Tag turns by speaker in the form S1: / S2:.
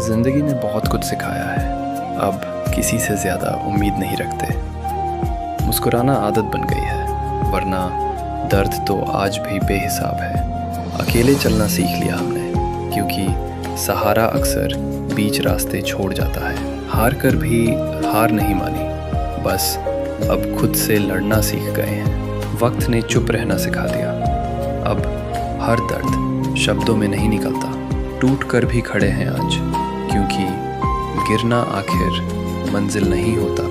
S1: जिंदगी ने बहुत कुछ सिखाया है। अब किसी से ज़्यादा उम्मीद नहीं रखते। मुस्कुराना आदत बन गई है, वरना दर्द तो आज भी बेहिसाब है। अकेले चलना सीख लिया हमने, क्योंकि सहारा अक्सर बीच रास्ते छोड़ जाता है। हार कर भी हार नहीं मानी, बस अब खुद से लड़ना सीख गए हैं। वक्त ने चुप रहना सिखा दिया। अब हर दर्द शब्दों में नहीं निकलता। टूट कर भी खड़े हैं आज, क्योंकि गिरना आखिर मंजिल नहीं होता।